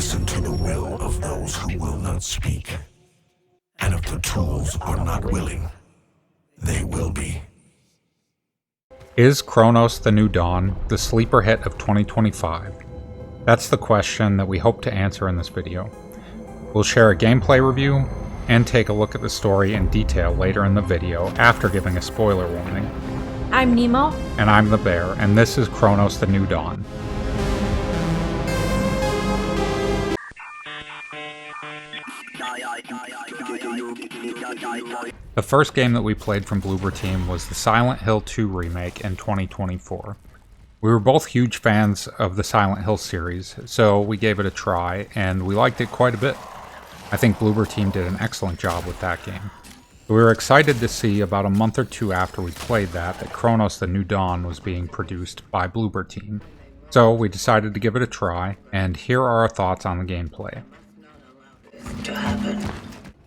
listen to the will of those who will not speak. And if the tools are not willing, they will be. Is Cronos the New Dawn the sleeper hit of 2025? That's the question that we hope to answer in this video. We'll share a gameplay review and take a look at the story in detail later in the video after giving a spoiler warning. I'm Nemo. And I'm the Bear, and this is Cronos the New Dawn. The first game that we played from Bloober Team was the Silent Hill 2 remake in 2024. We were both huge fans of the Silent Hill series, so we gave it a try, and we liked it quite a bit. I think Bloober Team did an excellent job with that game. We were excited to see about a month or two after we played that Cronos the New Dawn was being produced by Bloober Team. So we decided to give it a try, and here are our thoughts on the gameplay.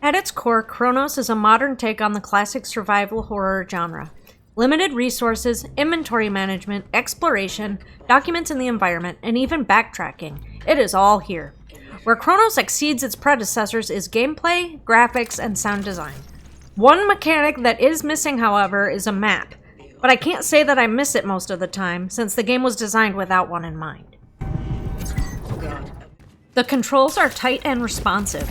At its core, Cronos is a modern take on the classic survival horror genre. Limited resources, inventory management, exploration, documents in the environment, and even backtracking. It is all here. Where Cronos exceeds its predecessors is gameplay, graphics, and sound design. One mechanic that is missing, however, is a map. But I can't say that I miss it most of the time, since the game was designed without one in mind. The controls are tight and responsive.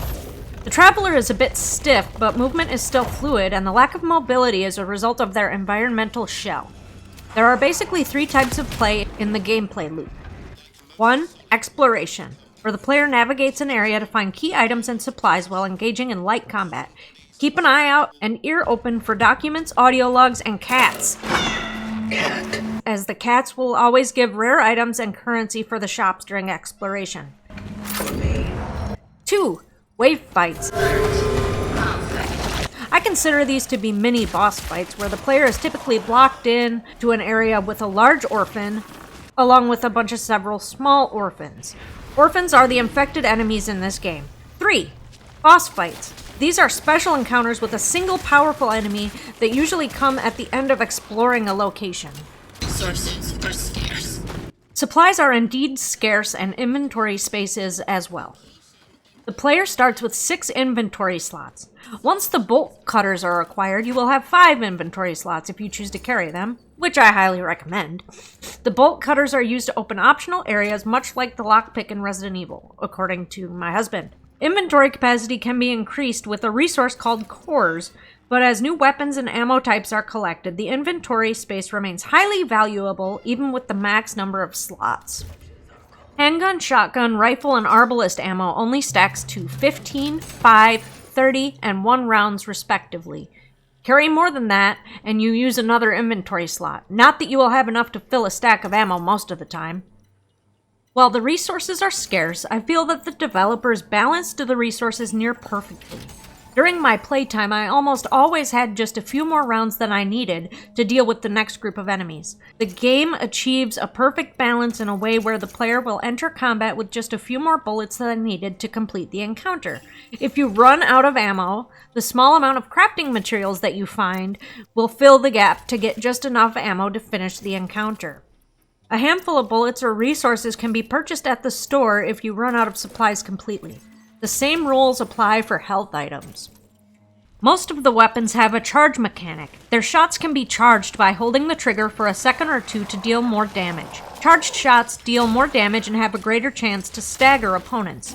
The Traveler is a bit stiff, but movement is still fluid, and the lack of mobility is a result of their environmental shell. There are basically three types of play in the gameplay loop. 1. Exploration, where the player navigates an area to find key items and supplies while engaging in light combat. Keep an eye out and ear open for documents, audio logs, and cats, as the cats will always give rare items and currency for the shops during exploration. 2. Wave fights. I consider these to be mini boss fights where the player is typically blocked in to an area with a large orphan along with a bunch of several small orphans. Orphans are the infected enemies in this game. 3. Boss fights. These are special encounters with a single powerful enemy that usually come at the end of exploring a location. Resources are scarce. Supplies are indeed scarce and inventory spaces as well. The player starts with 6 inventory slots. Once the bolt cutters are acquired, you will have 5 inventory slots if you choose to carry them, which I highly recommend. The bolt cutters are used to open optional areas much like the lockpick in Resident Evil, according to my husband. Inventory capacity can be increased with a resource called cores, but as new weapons and ammo types are collected, the inventory space remains highly valuable even with the max number of slots. Handgun, shotgun, rifle, and arbalist ammo only stacks to 15, 5, 30, and 1 rounds respectively. Carry more than that, and you use another inventory slot. Not that you will have enough to fill a stack of ammo most of the time. While the resources are scarce, I feel that the developers balanced the resources near perfectly. During my playtime, I almost always had just a few more rounds than I needed to deal with the next group of enemies. The game achieves a perfect balance in a way where the player will enter combat with just a few more bullets than needed to complete the encounter. If you run out of ammo, the small amount of crafting materials that you find will fill the gap to get just enough ammo to finish the encounter. A handful of bullets or resources can be purchased at the store if you run out of supplies completely. The same rules apply for health items. Most of the weapons have a charge mechanic. Their shots can be charged by holding the trigger for a second or two to deal more damage. Charged shots deal more damage and have a greater chance to stagger opponents.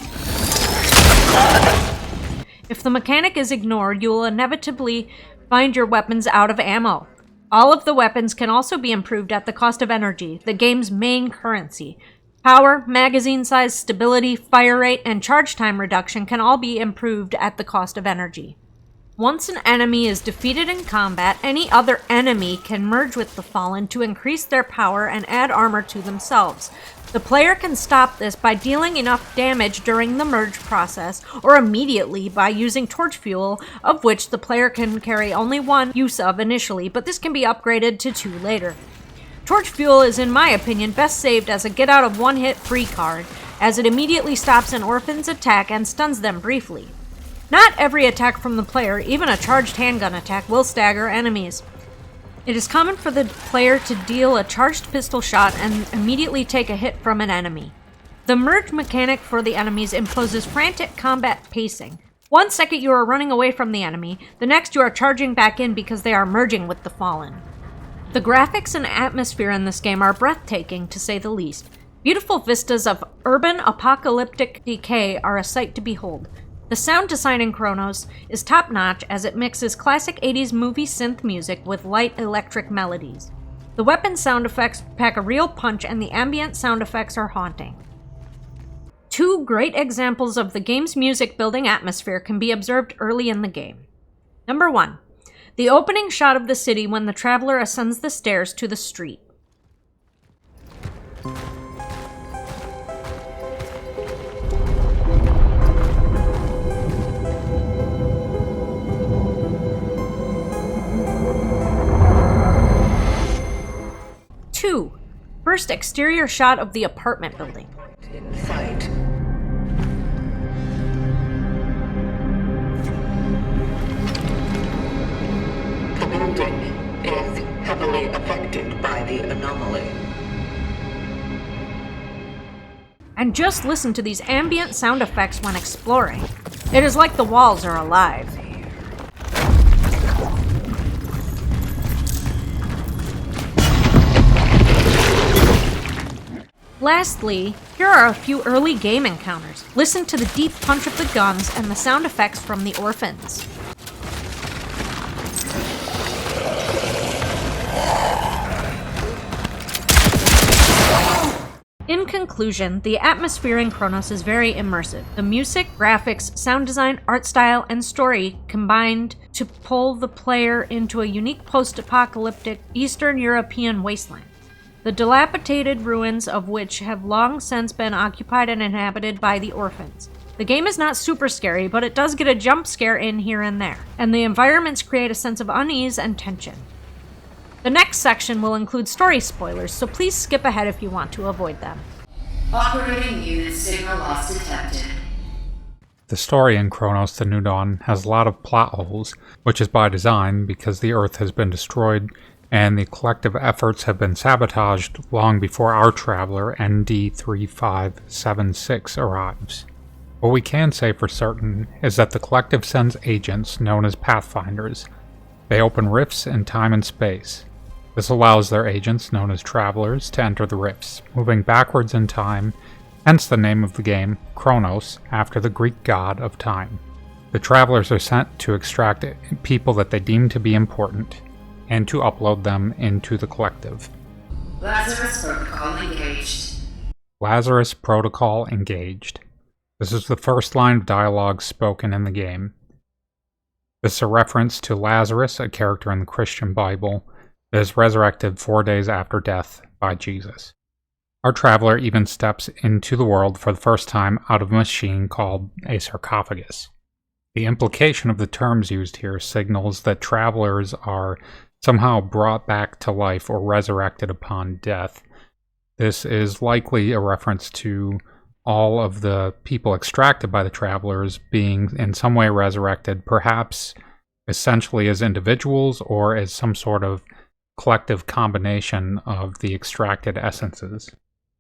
If the mechanic is ignored, you will inevitably find your weapons out of ammo. All of the weapons can also be improved at the cost of energy, the game's main currency. Power, magazine size, stability, fire rate, and charge time reduction can all be improved at the cost of energy. Once an enemy is defeated in combat, any other enemy can merge with the fallen to increase their power and add armor to themselves. The player can stop this by dealing enough damage during the merge process or immediately by using torch fuel, of which the player can carry only 1 use of initially, but this can be upgraded to 2 later. Torch fuel is, in my opinion, best saved as a get-out-of-one-hit free card, as it immediately stops an orphan's attack and stuns them briefly. Not every attack from the player, even a charged handgun attack, will stagger enemies. It is common for the player to deal a charged pistol shot and immediately take a hit from an enemy. The merge mechanic for the enemies imposes frantic combat pacing. 1 second you are running away from the enemy, the next you are charging back in because they are merging with the fallen. The graphics and atmosphere in this game are breathtaking, to say the least. Beautiful vistas of urban apocalyptic decay are a sight to behold. The sound design in Cronos is top-notch as it mixes classic 80s movie synth music with light electric melodies. The weapon sound effects pack a real punch and the ambient sound effects are haunting. 2 great examples of the game's music-building atmosphere can be observed early in the game. Number 1. The opening shot of the city when the traveler ascends the stairs to the street. Two, first exterior shot of the apartment building. In sight. The building is heavily affected by the anomaly. And just listen to these ambient sound effects when exploring. It is like the walls are alive. Lastly, here are a few early game encounters. Listen to the deep punch of the guns and the sound effects from the orphans. In conclusion, the atmosphere in Cronos is very immersive. The music, graphics, sound design, art style, and story combined to pull the player into a unique post-apocalyptic Eastern European wasteland, the dilapidated ruins of which have long since been occupied and inhabited by the orphans. The game is not super scary, but it does get a jump scare in here and there, and the environments create a sense of unease and tension. The next section will include story spoilers, so please skip ahead if you want to avoid them. Operating unit signal loss detected. The story in Cronos: The New Dawn has a lot of plot holes, which is by design because the Earth has been destroyed and the collective efforts have been sabotaged long before our traveler ND3576 arrives. What we can say for certain is that the collective sends agents known as Pathfinders. They open rifts in time and space. This allows their agents, known as travelers, to enter the rifts, moving backwards in time, hence the name of the game, Cronos, after the Greek god of time. The travelers are sent to extract people that they deem to be important, and to upload them into the collective. Lazarus Protocol engaged. Lazarus Protocol engaged. This is the first line of dialogue spoken in the game. This is a reference to Lazarus, a character in the Christian Bible, that is resurrected 4 days after death by Jesus. Our traveler even steps into the world for the first time out of a machine called a sarcophagus. The implication of the terms used here signals that travelers are somehow brought back to life or resurrected upon death. This is likely a reference to all of the people extracted by the travelers being in some way resurrected, perhaps essentially as individuals or as some sort of collective combination of the extracted essences.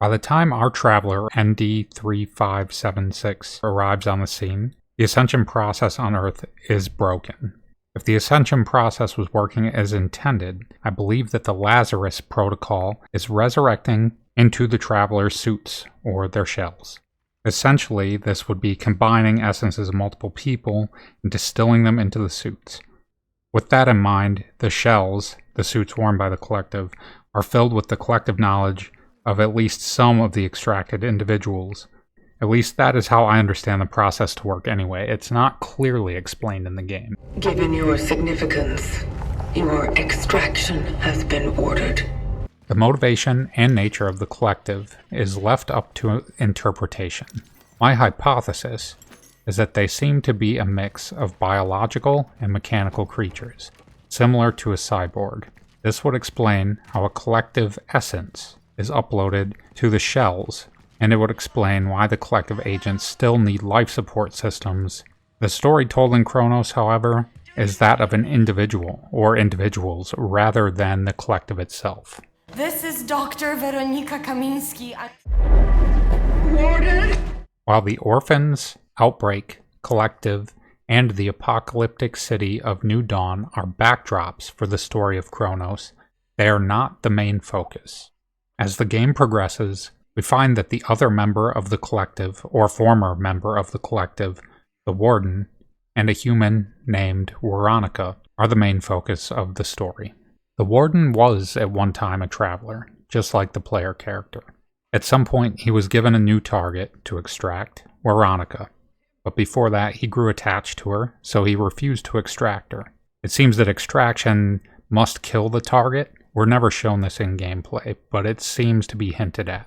By the time our traveler, ND3576, arrives on the scene, the ascension process on Earth is broken. If the ascension process was working as intended, I believe that the Lazarus Protocol is resurrecting into the traveler's suits, or their shells. Essentially, this would be combining essences of multiple people and distilling them into the suits. With that in mind, the shells, the suits worn by the collective, are filled with the collective knowledge of at least some of the extracted individuals. At least that is how I understand the process to work anyway. It's not clearly explained in the game. Given your significance, your extraction has been ordered. The motivation and nature of the collective is left up to interpretation. My hypothesis is that they seem to be a mix of biological and mechanical creatures, similar to a cyborg. This would explain how a collective essence is uploaded to the shells, and it would explain why the collective agents still need life support systems. The story told in Cronos, however, is that of an individual, or individuals, rather than the collective itself. This is Dr. Weronika Kamiński. Warden! While the Orphans, Outbreak, Collective, and the apocalyptic city of New Dawn are backdrops for the story of Cronos, they are not the main focus. As the game progresses, we find that the other member of the Collective, or former member of the Collective, the Warden, and a human named Veronica are the main focus of the story. The Warden was at one time a traveler, just like the player character. At some point, he was given a new target to extract, Veronica, but before that he grew attached to her, so he refused to extract her. It seems that extraction must kill the target. We're never shown this in gameplay, but it seems to be hinted at.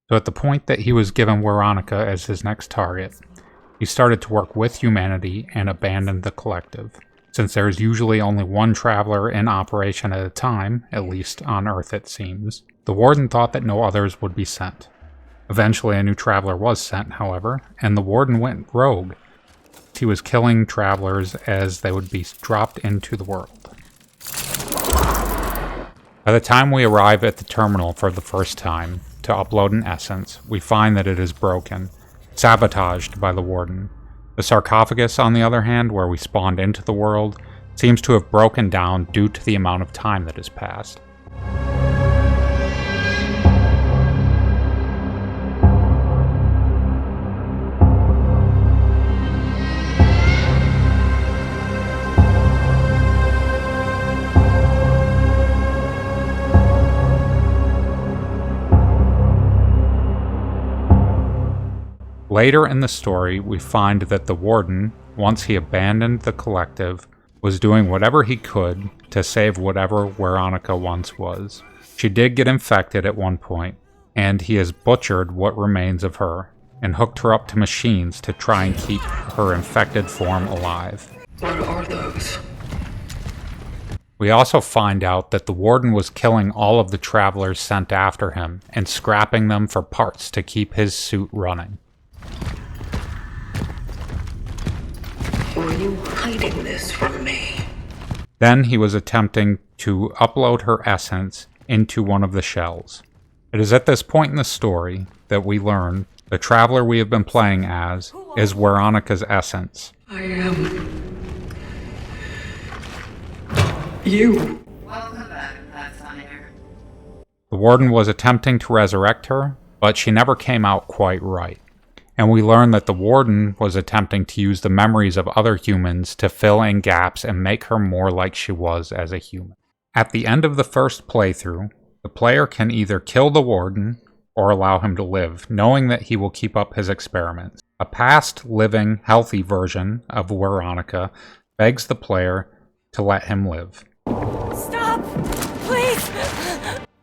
So at the point that he was given Veronica as his next target, he started to work with humanity and abandoned the Collective. Since there is usually only one traveler in operation at a time, at least on Earth it seems, the Warden thought that no others would be sent. Eventually a new traveler was sent, however, and the Warden went rogue. He was killing travelers as they would be dropped into the world. By the time we arrive at the terminal for the first time to upload an essence, we find that it is broken, sabotaged by the Warden. The sarcophagus, on the other hand, where we spawned into the world, seems to have broken down due to the amount of time that has passed. Later in the story, we find that the Warden, once he abandoned the Collective, was doing whatever he could to save whatever Veronica once was. She did get infected at one point, and he has butchered what remains of her, and hooked her up to machines to try and keep her infected form alive. What are those? We also find out that the Warden was killing all of the travelers sent after him, and scrapping them for parts to keep his suit running. Were you hiding this from me? Then he was attempting to upload her essence into one of the shells. It is at this point in the story that we learn the traveler we have been playing as is Veronica's essence. I am... you. Welcome back, Pathfinder. The Warden was attempting to resurrect her, but she never came out quite right. And we learn that the Warden was attempting to use the memories of other humans to fill in gaps and make her more like she was as a human. At the end of the first playthrough, the player can either kill the Warden or allow him to live, knowing that he will keep up his experiments. A past, living, healthy version of Veronica begs the player to let him live. Stop! Please!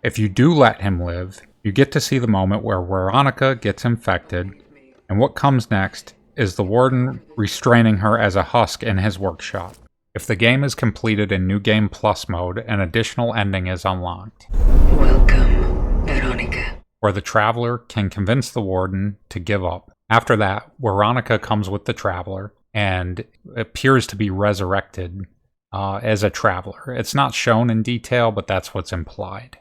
If you do let him live, you get to see the moment where Veronica gets infected, and what comes next is the Warden restraining her as a husk in his workshop. If the game is completed in New Game Plus mode, an additional ending is unlocked, Welcome, Veronica. where the Traveler can convince the Warden to give up. After that, Veronica comes with the Traveler and appears to be resurrected as a Traveler. It's not shown in detail, but that's what's implied.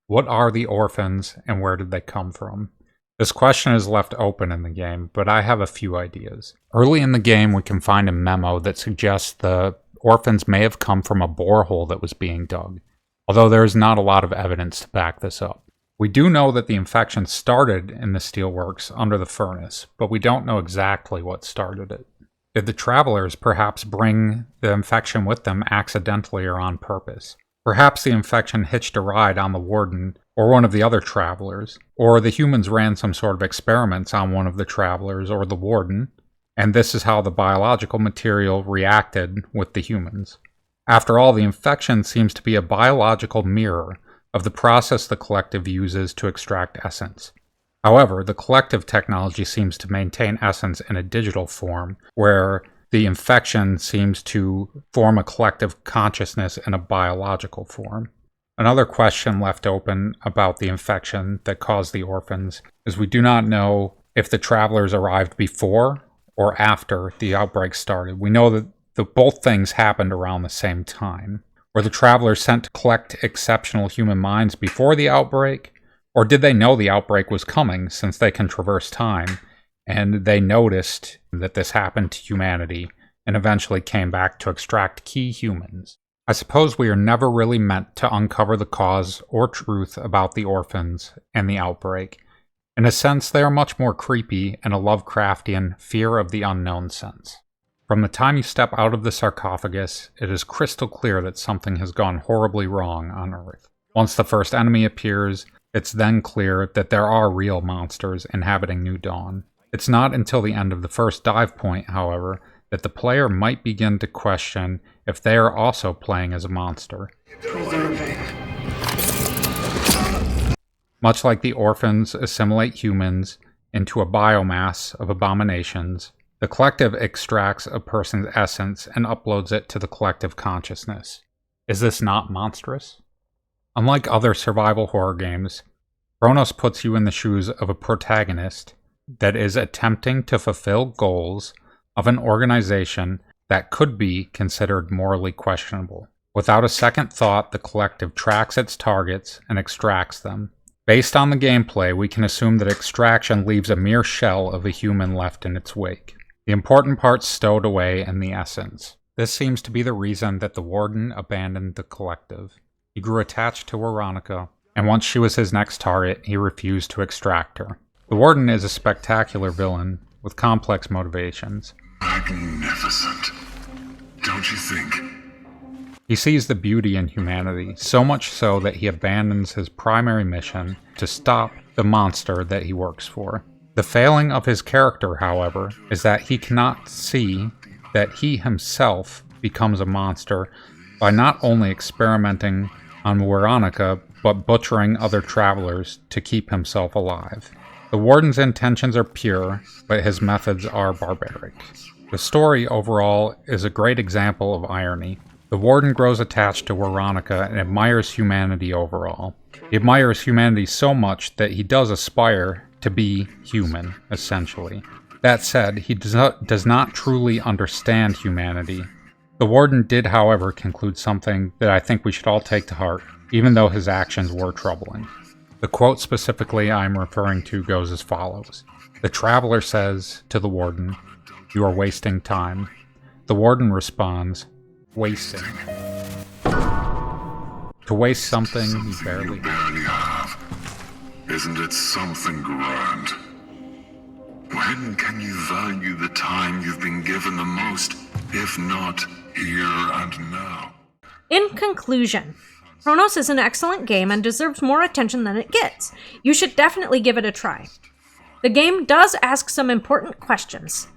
What are the orphans and where did they come from? This question is left open in the game, but I have a few ideas. Early in the game, we can find a memo that suggests the orphans may have come from a borehole that was being dug, although there is not a lot of evidence to back this up. We do know that the infection started in the steelworks under the furnace, but we don't know exactly what started it. Did the travelers perhaps bring the infection with them accidentally or on purpose? Perhaps the infection hitched a ride on the Warden or one of the other travelers, or the humans ran some sort of experiments on one of the travelers or the Warden, and this is how the biological material reacted with the humans. After all, the infection seems to be a biological mirror of the process the Collective uses to extract essence. However, the Collective technology seems to maintain essence in a digital form, where the infection seems to form a collective consciousness in a biological form. Another question left open about the infection that caused the orphans is we do not know if the travelers arrived before or after the outbreak started. We know that both things happened around the same time. Were the travelers sent to collect exceptional human minds before the outbreak, Or did they know the outbreak was coming since they can traverse time, and they noticed that this happened to humanity and eventually came back to extract key humans? I suppose we are never really meant to uncover the cause or truth about the orphans and the outbreak. In a sense, they are much more creepy in a Lovecraftian fear of the unknown sense. From the time you step out of the sarcophagus, it is crystal clear that something has gone horribly wrong on Earth. Once the first enemy appears, it's then clear that there are real monsters inhabiting New Dawn. It's not until the end of the first dive point, however, that the player might begin to question if they are also playing as a monster. Much like the orphans assimilate humans into a biomass of abominations, the collective extracts a person's essence and uploads it to the collective consciousness. Is this not monstrous? Unlike other survival horror games, Cronos puts you in the shoes of a protagonist that is attempting to fulfill goals of an organization that could be considered morally questionable. Without a second thought, the collective tracks its targets and extracts them. Based on the gameplay, we can assume that extraction leaves a mere shell of a human left in its wake, the important parts stowed away in the essence. This seems to be the reason that the Warden abandoned the collective. He grew attached to Veronica, and once she was his next target, he refused to extract her. The Warden is a spectacular villain with complex motivations. Magnificent, don't you think? He sees the beauty in humanity, so much so that he abandons his primary mission to stop the monster that he works for. The failing of his character, however, is that he cannot see that he himself becomes a monster by not only experimenting on Veronica, but butchering other travelers to keep himself alive. The Warden's intentions are pure, but his methods are barbaric. The story overall is a great example of irony. The Warden grows attached to Veronica and admires humanity overall. He admires humanity so much that he does aspire to be human, essentially. That said, he does not truly understand humanity. The Warden did, however, conclude something that I think we should all take to heart, even though his actions were troubling. The quote specifically I'm referring to goes as follows. The Traveler says to the Warden, "You are wasting time." The Warden responds, "Wasting. To waste something you barely have. Isn't it something grand? When can you value the time you've been given the most, if not here and now?" In conclusion, Cronos is an excellent game and deserves more attention than it gets. You should definitely give it a try. The game does ask some important questions.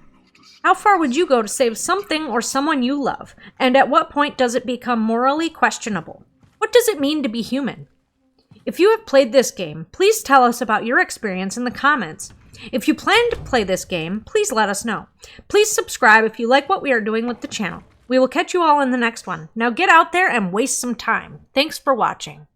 How far would you go to save something or someone you love? And at what point does it become morally questionable? What does it mean to be human? If you have played this game, please tell us about your experience in the comments. If you plan to play this game, please let us know. Please subscribe if you like what we are doing with the channel. We will catch you all in the next one. Now get out there and waste some time. Thanks for watching.